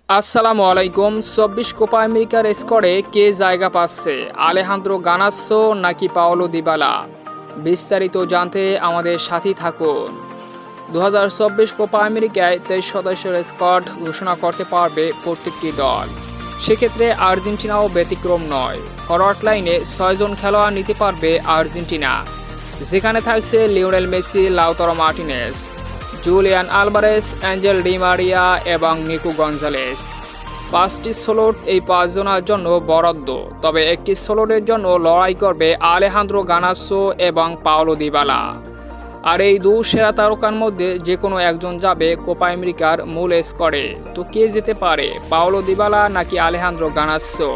আসসালামু আলাইকুম। ২৪ কোপা আমেরিকার স্কোরে কে জায়গা পাচ্ছে, আলেহান্দ্রো গানাচ্চো নাকি পাওলো দিবালা? বিস্তারিত জানতে আমাদের সাথেই থাকুন। ২০২৪ কোপা আমেরিকায় ২৩ সদস্যের স্কোয়াড ঘোষণা করতে পারবে প্রত্যেকটি দল। সেক্ষেত্রে আর্জেন্টিনাও ব্যতিক্রম নয়। ফরওয়ার্ড লাইনে ৬ জন খেলোয়াড় নিতে পারবে আর্জেন্টিনা, যেখানে থাকছে Lionel Messi, Lautaro Martinez, Julian Alvarez, Angel Di Maria এবং নিকো গঞ্জালেস। ৫টি স্লট এই ৫ জনের জন্য বরাদ্দ, তবে একটি স্লটের জন্য লড়াই করবে আলেহান্দ্রো গানাচ্চো এবং পাওলো দিবালা। আর এই দু সেরা তারকার মধ্যে যে কোনো একজন যাবে কোপা আমেরিকার মূল স্কোরে। তো কে যেতে পারে, পাওলো দিবালা নাকি আলেহান্দ্রো গানাচ্চো?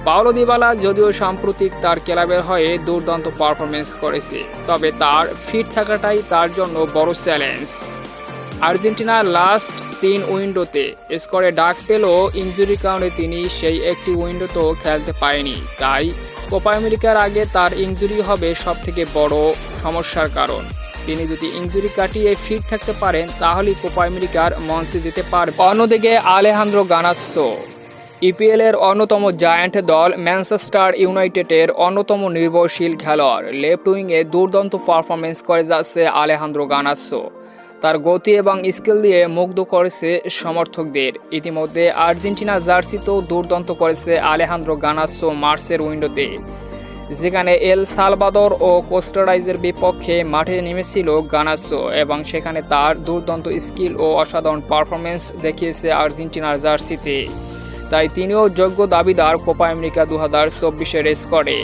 পাওলো দিবালা যদিও সাম্প্রতিক তার ক্লাবের হয়ে দুর্দান্ত পারফরমেন্স করেছে, তবে তার ফিট থাকাটাই তার জন্য বড় চ্যালেঞ্জ। আর্জেন্টিনার লাস্ট ৩ উইন্ডোতে স্কোরে ডাক পেলেও ইনজুরির কারণে তিনি সেই একটি উইন্ডোতেও খেলতে পারেনি। তাই কোপা আমেরিকার আগে তার ইনজুরি হবে সবথেকে বড় সমস্যার কারণ। তিনি যদি ইনজুরি কাটিয়ে ফিট থাকতে পারেন তাহলেই কোপা আমেরিকার মঞ্চে যেতে পারবে। অন্যদিকে আলেহান্দ্রো গানাচ্চো ইপিএল এর অন্যতম জায়ান্ট দল ম্যানচেস্টার ইউনাইটেডের অন্যতম নির্ভরশীল খেলোয়াড়। লেফট উইংয়ে দুর্দান্ত পারফরমেন্স করে যাচ্ছে আলেহান্দ্রো গানাচ্চো। তার গতি এবং স্কিল দিয়ে মুগ্ধ করেছে সমর্থকদের। ইতিমধ্যে আর্জেন্টিনা জার্সিতেও দুর্দান্ত করেছে আলেহান্দ্রো গানাচ্চো মার্চের উইন্ডোতে, যেখানে এল সালভাদর ও কোস্টারাইজের বিপক্ষে মাঠে নেমেছিল গানাচ্চো, এবং সেখানে তার দুর্দান্ত স্কিল ও অসাধারণ পারফরমেন্স দেখিয়েছে আর্জেন্টিনার জার্সিতে। তাই তিনিও যোগ্য দাবিদার কোপা আমেরিকা ২০২৪-এর স্কোরে।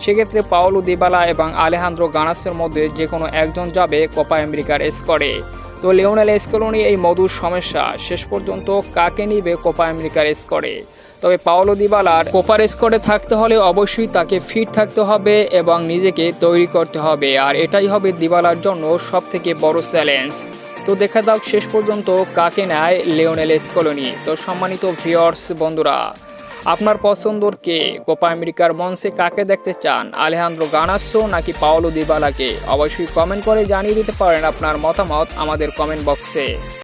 সেক্ষেত্রে পাওলো দিবালা এবং আলেহান্দ্রো গানাচ্চোর মধ্যে যে কোনো একজন যাবে কোপা আমেরিকার স্কোরে। তো লিওনেল স্কেলোনি এই মধুর সমস্যা, শেষ পর্যন্ত কাকে নিবে কোপা আমেরিকার স্কোরে? তবে পাওলো দিবালার কোপার স্কোরে থাকতে হলে অবশ্যই তাকে ফিট থাকতে হবে এবং নিজেকে তৈরি করতে হবে, আর এটাই হবে দিবালার জন্য সবথেকে বড় চ্যালেঞ্জ। তো দেখা যাক শেষ পর্যন্ত কাকে নেয় লিওনেল স্কেলোনি। তো সম্মানিত ভিউয়ার্স বন্ধুরা, আপনার পছন্দর কে? কোপা আমেরিকার মঞ্চে কাকে দেখতে চান, আলেহান্দ্রো গানাচ্চো নাকি পাওলো দিবালাকে? অবশ্যই কমেন্ট করে জানিয়ে দিতে পারেন আপনার মতামত আমাদের কমেন্ট বক্সে।